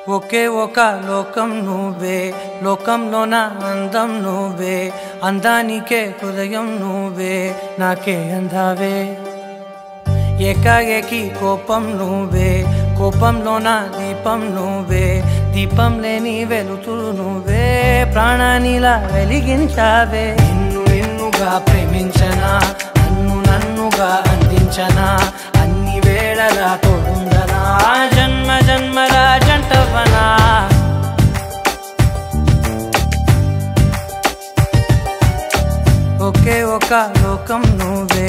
ఒకే ఒక లోకం నువ్వే, లోకంలోన అందం నువ్వే, అందానికే హృదయం నువ్వే, నాకే అందావే. ఏకాఏకి కోపం నువ్వే, కోపంలోన దీపం నువ్వే, దీపం లేని వెలుతురు నువ్వే, ప్రాణానిలా వెలిగించావే. నిన్నుగా ప్రేమించనా, నన్నుగా అందించనా, అన్ని వేళలా తోడుండనా, జన్మ జన్మల జంటవనా. ఒకే ఒక లోకం నువ్వే,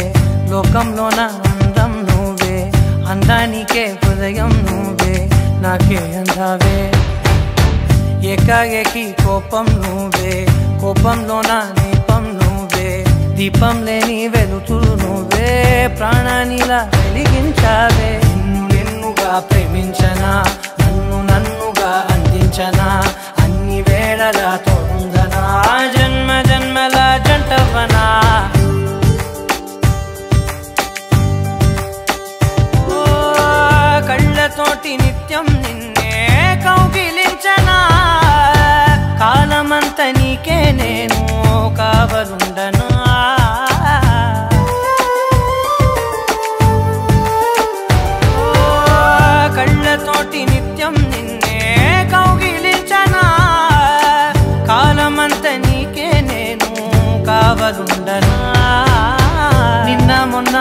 లోకంలోన అందం నువ్వే, అందానికే హృదయం నువ్వే, నాకే అందావే. ఏకాఏకి కోపం నువ్వే, కోపంలోన దీపం నువ్వే, దీపం లేని వెలుతురు నువ్వే, ప్రాణానిలా వెలిగించావే. నిన్నుగా ప్రేమించనా, నన్నుగా అందించనా, అన్ని వేళలా తోడుందనా, జన్మ జన్మల జంటవనా. కళ్ళతోటి నిత్యం నిన్నే కౌగిలించనా, కాలమంత నీకే నేను కావలుండనా. కళ్ళతోటి నిత్యం నిన్నే కౌగిలించనా, కాలమంత నీకే నేను కావలుండనా. నిన్న మొన్న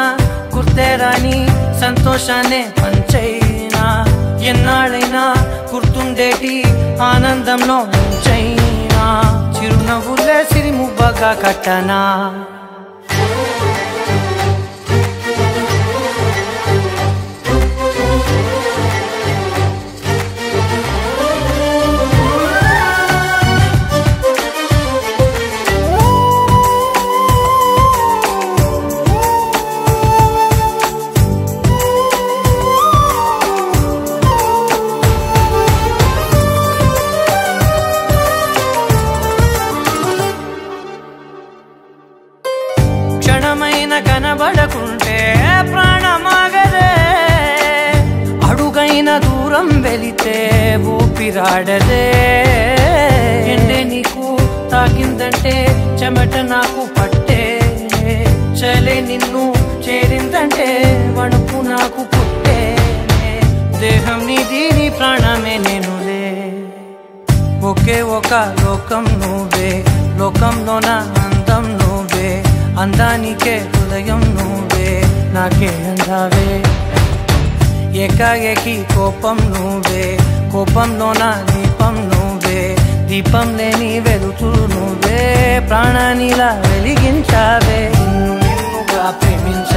గుర్తేరాని సంతోషాన్నే పంచైనా, ఎన్నాళ్ళైనా గుర్తుండేటి ఆనందంలో ముంచైనా, చిరునవ్వులే సిరిముబ్బగా కట్టనా. క్షణమైన కనబడకుంటే ప్రాణమాగదే, అడుగైన దూరం వెళితే ఊపిరాడదే. ఎండే నీకు తాకిందంటే చెమట నాకు పట్టే, చలే నిన్ను చేరిందంటే వణుకు నాకు పుట్టే, దేహం నీది నీ ప్రాణమే నేనులే. ఒకే ఒక లోకం నువ్వే, లోకంలోన అందం నువ్వే, అందానికే హృదయం నువ్వే, నాకే అందావే. ఏకాఏకి కోపం నువ్వే, కోపంలోన దీపం నువ్వే, దీపం లేని వెలుతురు నువ్వే, ప్రాణానిలా వెలిగించావే. నిన్నుగా ప్రేమించ